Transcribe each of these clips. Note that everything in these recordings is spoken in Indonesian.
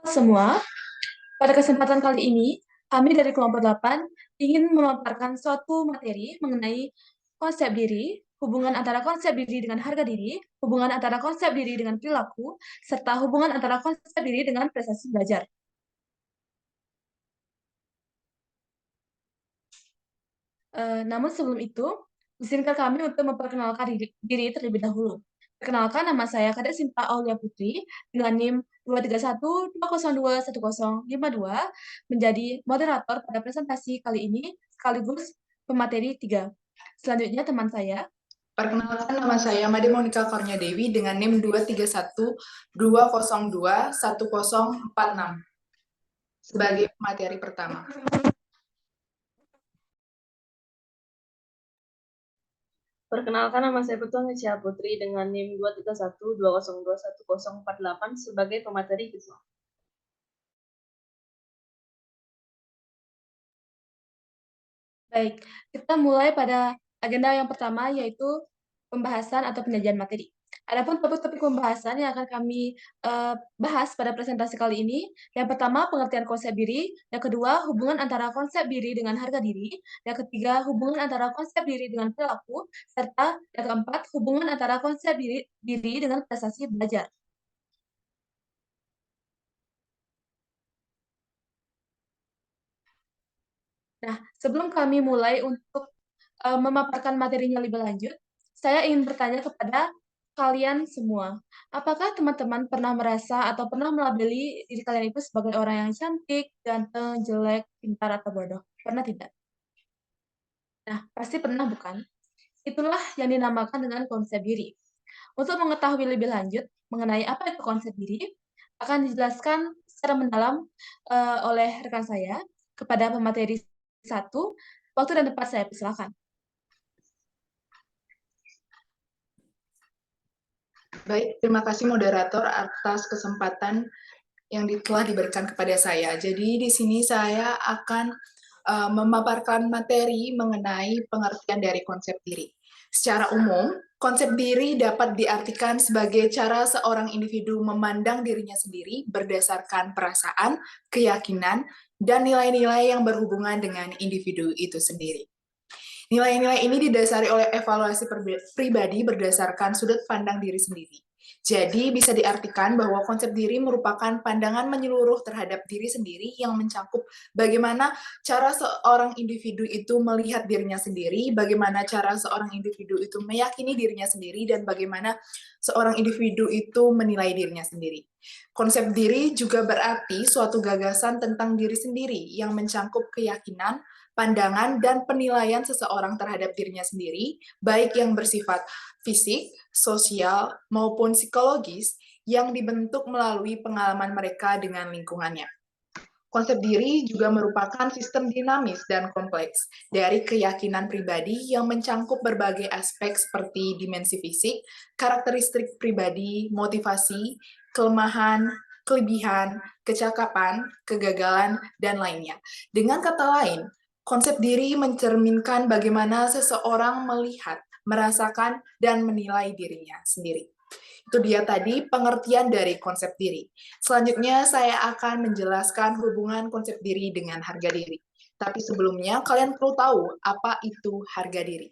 Semua, pada kesempatan kali ini, kami dari kelompok 8 ingin memaparkan suatu materi mengenai konsep diri, hubungan antara konsep diri dengan harga diri, hubungan antara konsep diri dengan perilaku, serta hubungan antara konsep diri dengan prestasi belajar. Namun sebelum itu, izinkan kami untuk memperkenalkan diri terlebih dahulu. Perkenalkan, nama saya Kadek Sinta Aulia Putri dengan NIM 23120210052 menjadi moderator pada presentasi kali ini sekaligus pemateri 3. Selanjutnya teman saya. Perkenalkan, nama saya Made Monica Kornya Dewi dengan NIM 23120210046 sebagai materi pertama. Perkenalkan, nama saya Putu Cia Putri dengan NIM 23120210048 sebagai pemateri kedua. Baik, kita mulai pada agenda yang pertama, yaitu pembahasan atau penyajian materi. Adapun topik-topik pembahasan yang akan kami bahas pada presentasi kali ini, yang pertama pengertian konsep diri, yang kedua hubungan antara konsep diri dengan harga diri, yang ketiga hubungan antara konsep diri dengan perilaku, serta yang keempat hubungan antara konsep diri dengan prestasi belajar. Nah, sebelum kami mulai untuk memaparkan materinya lebih lanjut, saya ingin bertanya kepada kalian semua. Apakah teman-teman pernah merasa atau pernah melabeli diri kalian itu sebagai orang yang cantik, ganteng, jelek, pintar, atau bodoh? Pernah tidak? Nah, pasti pernah bukan? Itulah yang dinamakan dengan konsep diri. Untuk mengetahui lebih lanjut mengenai apa itu konsep diri, akan dijelaskan secara mendalam oleh rekan saya kepada pemateri 1. Waktu dan tempat saya persilakan. Baik, terima kasih moderator atas kesempatan yang telah diberikan kepada saya. Jadi di sini saya akan memaparkan materi mengenai pengertian dari konsep diri. Secara umum, konsep diri dapat diartikan sebagai cara seorang individu memandang dirinya sendiri berdasarkan perasaan, keyakinan, dan nilai-nilai yang berhubungan dengan individu itu sendiri. Nilai-nilai ini didasari oleh evaluasi pribadi berdasarkan sudut pandang diri sendiri. Jadi, bisa diartikan bahwa konsep diri merupakan pandangan menyeluruh terhadap diri sendiri yang mencakup bagaimana cara seorang individu itu melihat dirinya sendiri, bagaimana cara seorang individu itu meyakini dirinya sendiri, dan bagaimana seorang individu itu menilai dirinya sendiri. Konsep diri juga berarti suatu gagasan tentang diri sendiri yang mencakup keyakinan, pandangan, dan penilaian seseorang terhadap dirinya sendiri, baik yang bersifat fisik, sosial, maupun psikologis, yang dibentuk melalui pengalaman mereka dengan lingkungannya. Konsep diri juga merupakan sistem dinamis dan kompleks dari keyakinan pribadi yang mencangkup berbagai aspek seperti dimensi fisik, karakteristik pribadi, motivasi, kelemahan, kelebihan, kecakapan, kegagalan, dan lainnya. Dengan kata lain, konsep diri mencerminkan bagaimana seseorang melihat, merasakan, dan menilai dirinya sendiri. Itu dia tadi pengertian dari konsep diri. Selanjutnya saya akan menjelaskan hubungan konsep diri dengan harga diri. Tapi sebelumnya kalian perlu tahu apa itu harga diri.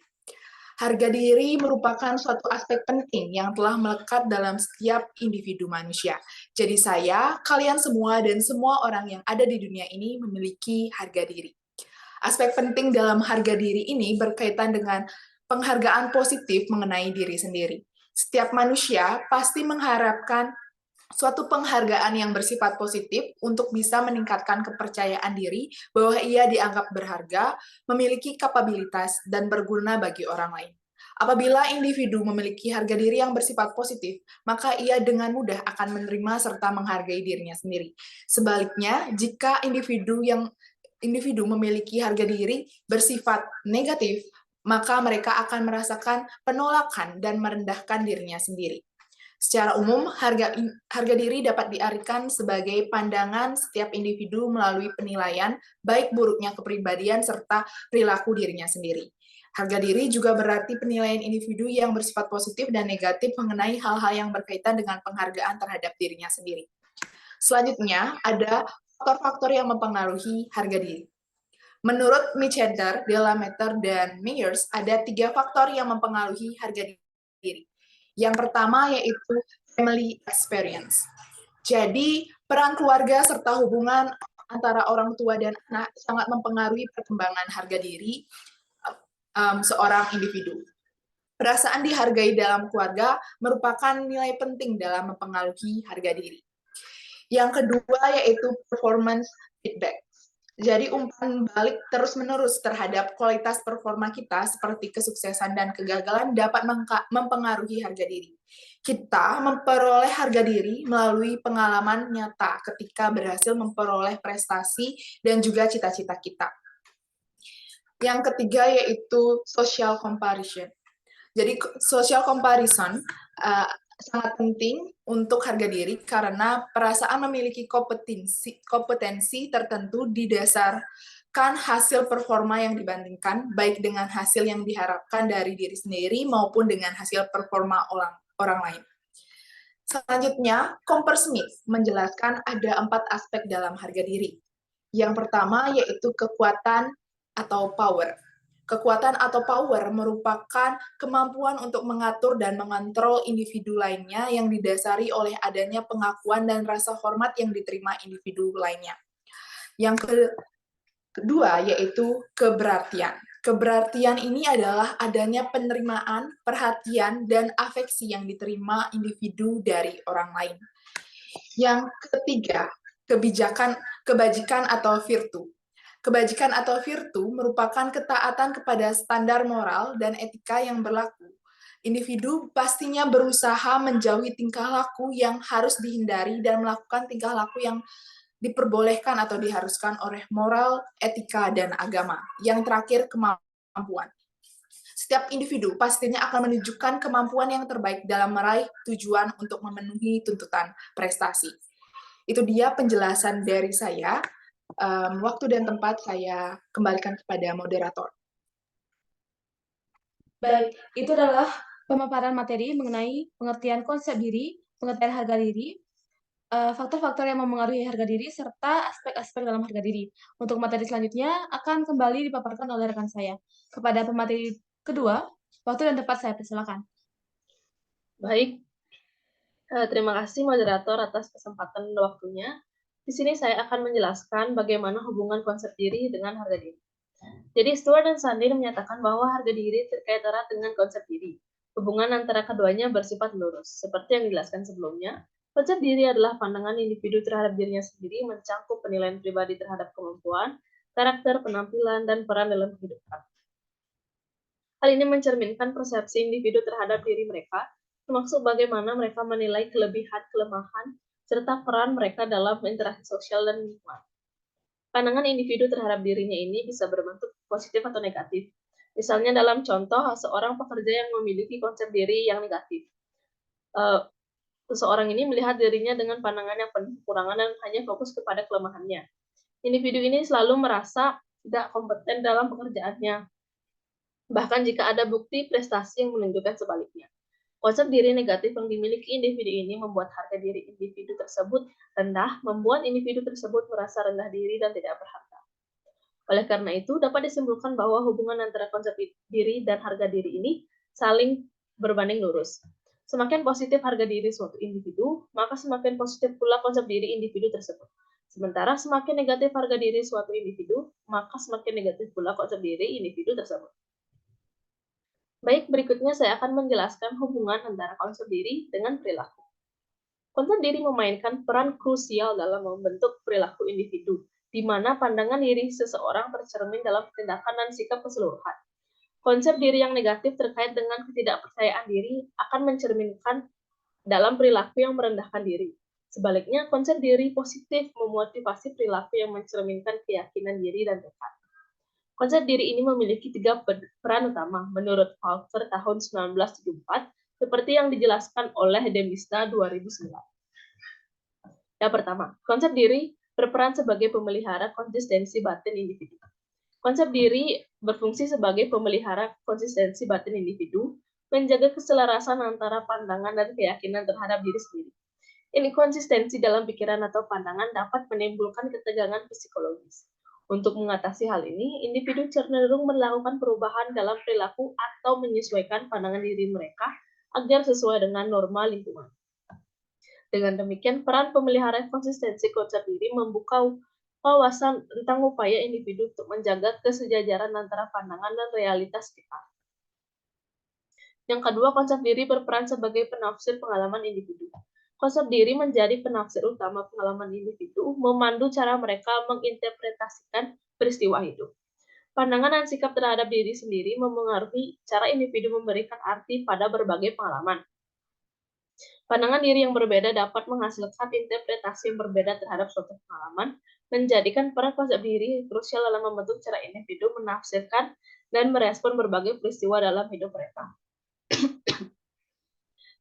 Harga diri merupakan suatu aspek penting yang telah melekat dalam setiap individu manusia. Jadi saya, kalian semua, dan semua orang yang ada di dunia ini memiliki harga diri. Aspek penting dalam harga diri ini berkaitan dengan penghargaan positif mengenai diri sendiri. Setiap manusia pasti mengharapkan suatu penghargaan yang bersifat positif untuk bisa meningkatkan kepercayaan diri bahwa ia dianggap berharga, memiliki kapabilitas, dan berguna bagi orang lain. Apabila individu memiliki harga diri yang bersifat positif, maka ia dengan mudah akan menerima serta menghargai dirinya sendiri. Sebaliknya, jika individu memiliki harga diri bersifat negatif, maka mereka akan merasakan penolakan dan merendahkan dirinya sendiri. Secara umum, harga diri dapat diartikan sebagai pandangan setiap individu melalui penilaian baik buruknya kepribadian serta perilaku dirinya sendiri. Harga diri juga berarti penilaian individu yang bersifat positif dan negatif mengenai hal-hal yang berkaitan dengan penghargaan terhadap dirinya sendiri. Selanjutnya, ada faktor-faktor yang mempengaruhi harga diri. Menurut Michender, Delameter, dan Myers, ada 3 faktor yang mempengaruhi harga diri. Yang pertama yaitu family experience. Jadi, peran keluarga serta hubungan antara orang tua dan anak sangat mempengaruhi perkembangan harga diri seorang individu. Perasaan dihargai dalam keluarga merupakan nilai penting dalam mempengaruhi harga diri. Yang kedua yaitu performance feedback. Jadi umpan balik terus-menerus terhadap kualitas performa kita seperti kesuksesan dan kegagalan dapat mempengaruhi harga diri. Kita memperoleh harga diri melalui pengalaman nyata ketika berhasil memperoleh prestasi dan juga cita-cita kita. Yang ketiga yaitu social comparison. Jadi social comparison sangat penting untuk harga diri karena perasaan memiliki kompetensi tertentu didasarkan hasil performa yang dibandingkan, baik dengan hasil yang diharapkan dari diri sendiri maupun dengan hasil performa orang lain. Selanjutnya, Smith menjelaskan ada 4 aspek dalam harga diri. Yang pertama yaitu kekuatan atau power. Kekuatan atau power merupakan kemampuan untuk mengatur dan mengontrol individu lainnya yang didasari oleh adanya pengakuan dan rasa hormat yang diterima individu lainnya. Yang kedua yaitu keberartian. Keberartian ini adalah adanya penerimaan, perhatian, dan afeksi yang diterima individu dari orang lain. Yang ketiga, kebajikan atau virtu. Kebajikan atau virtu merupakan ketaatan kepada standar moral dan etika yang berlaku. Individu pastinya berusaha menjauhi tingkah laku yang harus dihindari dan melakukan tingkah laku yang diperbolehkan atau diharuskan oleh moral, etika, dan agama. Yang terakhir, kemampuan. Setiap individu pastinya akan menunjukkan kemampuan yang terbaik dalam meraih tujuan untuk memenuhi tuntutan prestasi. Itu dia penjelasan dari saya. Waktu dan tempat saya kembalikan kepada moderator. Baik, itu adalah pemaparan materi mengenai pengertian konsep diri, pengertian harga diri, faktor-faktor yang memengaruhi harga diri, serta aspek-aspek dalam harga diri. Untuk materi selanjutnya akan kembali dipaparkan oleh rekan saya. Kepada pemateri kedua, waktu dan tempat saya persilakan. Baik, terima kasih moderator atas kesempatan dan waktunya. Di sini saya akan menjelaskan bagaimana hubungan konsep diri dengan harga diri. Jadi Stewart dan Sandin menyatakan bahwa harga diri terkait erat dengan konsep diri. Hubungan antara keduanya bersifat lurus. Seperti yang dijelaskan sebelumnya, konsep diri adalah pandangan individu terhadap dirinya sendiri mencakup penilaian pribadi terhadap kemampuan, karakter, penampilan, dan peran dalam kehidupan. Hal ini mencerminkan persepsi individu terhadap diri mereka, termasuk bagaimana mereka menilai kelebihan, kelemahan, serta peran mereka dalam interaksi sosial dan lingkungan. Pandangan individu terhadap dirinya ini bisa berbentuk positif atau negatif. Misalnya dalam contoh, seorang pekerja yang memiliki konsep diri yang negatif. Seseorang ini melihat dirinya dengan pandangan yang penuh kekurangan dan hanya fokus kepada kelemahannya. Individu ini selalu merasa tidak kompeten dalam pekerjaannya, bahkan jika ada bukti prestasi yang menunjukkan sebaliknya. Konsep diri negatif yang dimiliki individu ini membuat harga diri individu tersebut rendah, membuat individu tersebut merasa rendah diri dan tidak berharga. Oleh karena itu, dapat disimpulkan bahwa hubungan antara konsep diri dan harga diri ini saling berbanding lurus. Semakin positif harga diri suatu individu, maka semakin positif pula konsep diri individu tersebut. Sementara semakin negatif harga diri suatu individu, maka semakin negatif pula konsep diri individu tersebut. Baik, berikutnya saya akan menjelaskan hubungan antara konsep diri dengan perilaku. Konsep diri memainkan peran krusial dalam membentuk perilaku individu, di mana pandangan diri seseorang tercermin dalam tindakan dan sikap keseluruhan. Konsep diri yang negatif terkait dengan ketidakpercayaan diri akan mencerminkan dalam perilaku yang merendahkan diri. Sebaliknya, konsep diri positif memotivasi perilaku yang mencerminkan keyakinan diri dan tekad. Konsep diri ini memiliki 3 peran utama menurut Falker tahun 1974, seperti yang dijelaskan oleh Demista 2009. Yang pertama, konsep diri berperan sebagai pemelihara konsistensi batin individu. Konsep diri berfungsi sebagai pemelihara konsistensi batin individu, menjaga keselarasan antara pandangan dan keyakinan terhadap diri sendiri. Inkonsistensi dalam pikiran atau pandangan dapat menimbulkan ketegangan psikologis. Untuk mengatasi hal ini, individu cenderung melakukan perubahan dalam perilaku atau menyesuaikan pandangan diri mereka agar sesuai dengan norma lingkungan. Dengan demikian, peran pemelihara konsistensi konsep diri membuka wawasan tentang upaya individu untuk menjaga kesejajaran antara pandangan dan realitas sekitar. Yang kedua, konsep diri berperan sebagai penafsir pengalaman individu. Konsep diri menjadi penafsir utama pengalaman individu, memandu cara mereka menginterpretasikan peristiwa hidup. Pandangan dan sikap terhadap diri sendiri memengaruhi cara individu memberikan arti pada berbagai pengalaman. Pandangan diri yang berbeda dapat menghasilkan interpretasi yang berbeda terhadap suatu pengalaman, menjadikan peran konsep diri krusial dalam membentuk cara individu menafsirkan dan merespon berbagai peristiwa dalam hidup mereka.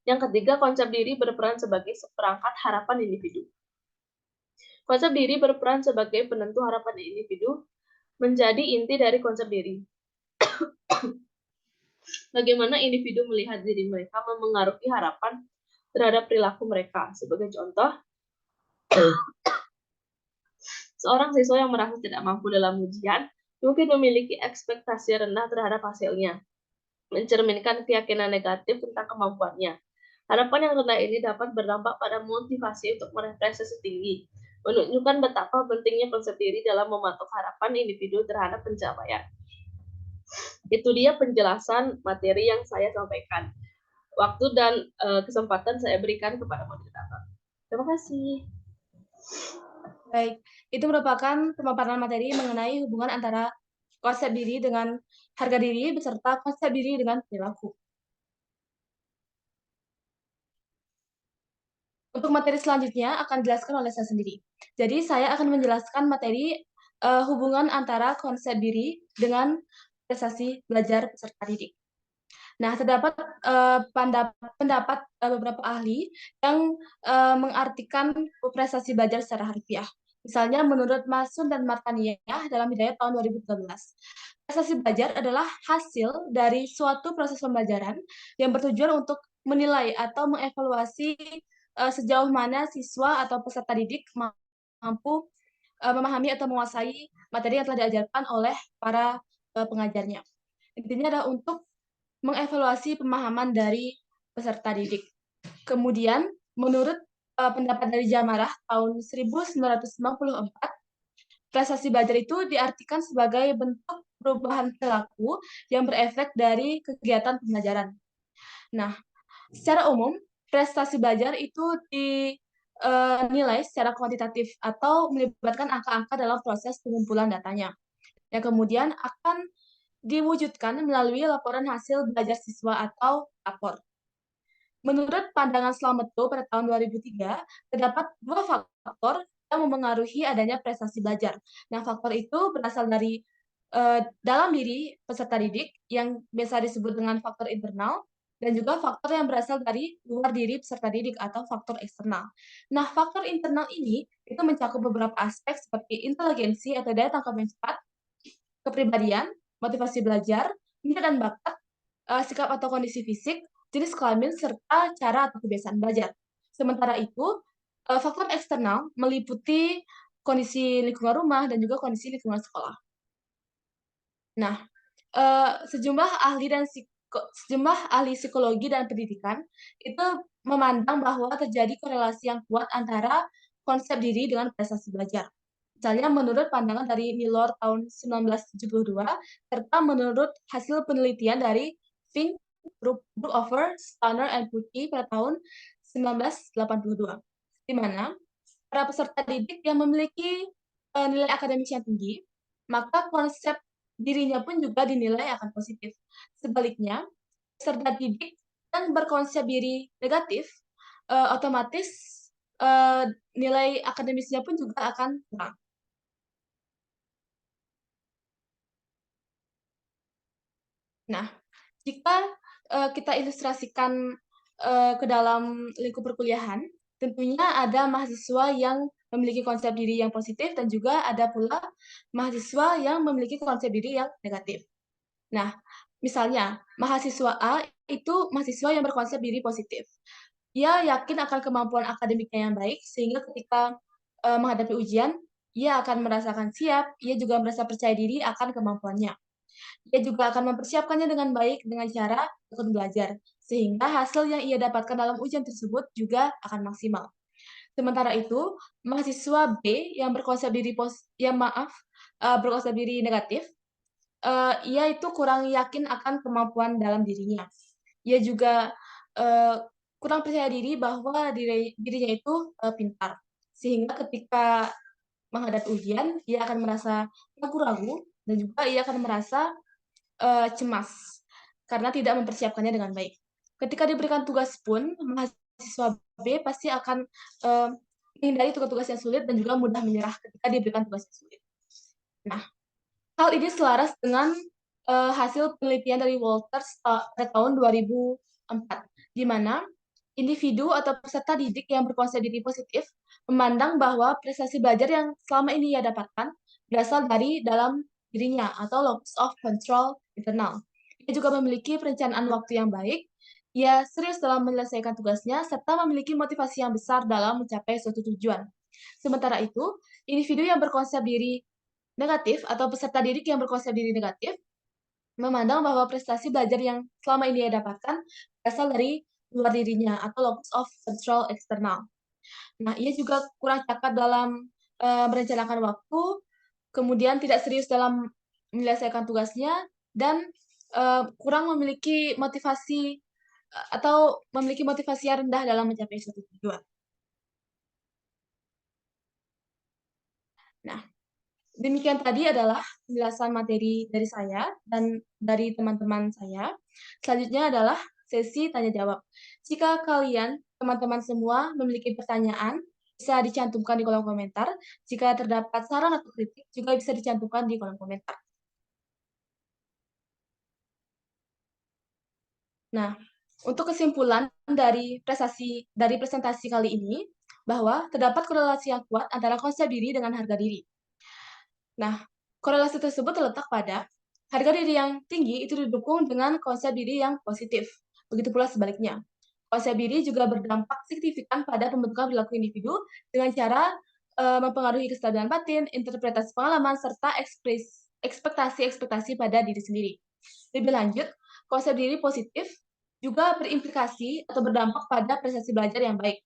Yang ketiga, konsep diri berperan sebagai seperangkat harapan individu. Konsep diri berperan sebagai penentu harapan individu, menjadi inti dari konsep diri. Bagaimana individu melihat diri mereka memengaruhi harapan terhadap perilaku mereka. Sebagai contoh, seorang siswa yang merasa tidak mampu dalam ujian mungkin memiliki ekspektasi rendah terhadap hasilnya, mencerminkan keyakinan negatif tentang kemampuannya. Harapan yang rendah ini dapat berdampak pada motivasi untuk meraih prestasi tinggi, menunjukkan betapa pentingnya konsep diri dalam mematok harapan individu terhadap pencapaian. Itu dia penjelasan materi yang saya sampaikan. Waktu dan kesempatan saya berikan kepada moderator. Terima kasih. Baik, itu merupakan pemaparan materi mengenai hubungan antara konsep diri dengan harga diri beserta konsep diri dengan perilaku. Untuk materi selanjutnya akan dijelaskan oleh saya sendiri. Jadi saya akan menjelaskan materi hubungan antara konsep diri dengan prestasi belajar peserta didik. Nah, terdapat pendapat beberapa ahli yang mengartikan prestasi belajar secara harfiah. Misalnya menurut Masun dan Martaniyah dalam Hidayah tahun 2013. Prestasi belajar adalah hasil dari suatu proses pembelajaran yang bertujuan untuk menilai atau mengevaluasi sejauh mana siswa atau peserta didik mampu memahami atau menguasai materi yang telah diajarkan oleh para pengajarnya. Intinya adalah untuk mengevaluasi pemahaman dari peserta didik. Kemudian, menurut pendapat dari Jamarah tahun 1994, prestasi belajar itu diartikan sebagai bentuk perubahan perilaku yang berefek dari kegiatan pembelajaran. Nah, secara umum, prestasi belajar itu dinilai secara kuantitatif atau melibatkan angka-angka dalam proses pengumpulan datanya, yang kemudian akan diwujudkan melalui laporan hasil belajar siswa atau rapor. Menurut pandangan Slameto pada tahun 2003, terdapat dua faktor yang memengaruhi adanya prestasi belajar. Nah, faktor itu berasal dari dalam diri peserta didik yang biasa disebut dengan faktor internal, dan juga faktor yang berasal dari luar diri peserta didik atau faktor eksternal. Nah, faktor internal ini itu mencakup beberapa aspek seperti inteligensi atau daya tangkap yang cepat, kepribadian, motivasi belajar, minat dan bakat, sikap atau kondisi fisik, jenis kelamin, serta cara atau kebiasaan belajar. Sementara itu, faktor eksternal meliputi kondisi lingkungan rumah dan juga kondisi lingkungan sekolah. Nah, sejumlah ahli psikologi dan pendidikan itu memandang bahwa terjadi korelasi yang kuat antara konsep diri dengan prestasi belajar. Misalnya menurut pandangan dari Milor tahun 1972, serta menurut hasil penelitian dari Fink, Brookover, Stanner, and Putty pada tahun 1982, di mana para peserta didik yang memiliki nilai akademis yang tinggi, maka konsep dirinya pun juga dinilai akan positif. Sebaliknya, peserta didik yang berkonsep diri negatif, otomatis nilai akademisnya pun juga akan kurang. Nah, jika kita ilustrasikan ke dalam lingkup perkuliahan, tentunya ada mahasiswa yang memiliki konsep diri yang positif dan juga ada pula mahasiswa yang memiliki konsep diri yang negatif. Nah, misalnya mahasiswa A itu mahasiswa yang berkonsep diri positif. Ia yakin akan kemampuan akademiknya yang baik, sehingga ketika menghadapi ujian, ia akan merasakan siap, ia juga merasa percaya diri akan kemampuannya. Ia juga akan mempersiapkannya dengan baik dengan cara tekun belajar, sehingga hasil yang ia dapatkan dalam ujian tersebut juga akan maksimal. Sementara itu, mahasiswa B yang berkonsep diri berkonsep diri negatif, ia itu kurang yakin akan kemampuan dalam dirinya. Ia juga, kurang percaya diri bahwa dirinya itu, pintar. Sehingga ketika menghadapi ujian, ia akan merasa ragu-ragu dan juga ia akan merasa, cemas karena tidak mempersiapkannya dengan baik. Ketika diberikan tugas pun, mahasiswa B pasti akan, eee, menghindari tugas-tugas yang sulit dan juga mudah menyerah ketika diberikan tugas yang sulit. Nah, hal ini selaras dengan, hasil penelitian dari Walters pada tahun 2004, di mana individu atau peserta didik yang berkonsep diri positif memandang bahwa prestasi belajar yang selama ini ia dapatkan berasal dari dalam dirinya atau locus of control internal. Ia juga memiliki perencanaan waktu yang baik, ia serius dalam menyelesaikan tugasnya, serta memiliki motivasi yang besar dalam mencapai suatu tujuan. Sementara itu, individu yang berkonsep diri negatif atau peserta didik yang berkonsep diri negatif memandang bahwa prestasi belajar yang selama ini ia dapatkan berasal dari luar dirinya atau locus of control eksternal. Nah, ia juga kurang cakap dalam, merencanakan waktu, kemudian tidak serius dalam menyelesaikan tugasnya, dan, kurang memiliki motivasi, atau memiliki motivasi yang rendah dalam mencapai suatu tujuan. Nah, demikian tadi adalah penjelasan materi dari saya dan dari teman-teman saya. Selanjutnya adalah sesi tanya jawab. Jika kalian, teman-teman semua, memiliki pertanyaan, bisa dicantumkan di kolom komentar. Jika terdapat saran atau kritik, juga bisa dicantumkan di kolom komentar. Nah, untuk kesimpulan dari presentasi kali ini, bahwa terdapat korelasi yang kuat antara konsep diri dengan harga diri. Nah, korelasi tersebut terletak pada harga diri yang tinggi itu didukung dengan konsep diri yang positif. Begitu pula sebaliknya. Konsep diri juga berdampak signifikan pada pembentukan perilaku individu dengan cara mempengaruhi kestabilan batin, interpretasi pengalaman, serta ekspektasi-ekspektasi pada diri sendiri. Lebih lanjut, konsep diri positif juga berimplikasi atau berdampak pada prestasi belajar yang baik.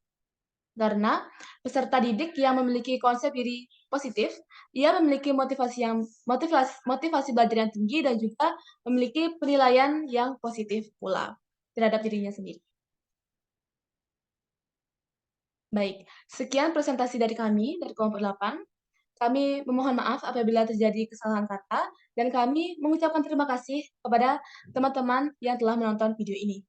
Karena peserta didik yang memiliki konsep diri positif, ia memiliki motivasi belajar yang tinggi dan juga memiliki penilaian yang positif pula terhadap dirinya sendiri. Baik, sekian presentasi dari kami, dari kelompok 8. Kami memohon maaf apabila terjadi kesalahan kata, dan kami mengucapkan terima kasih kepada teman-teman yang telah menonton video ini.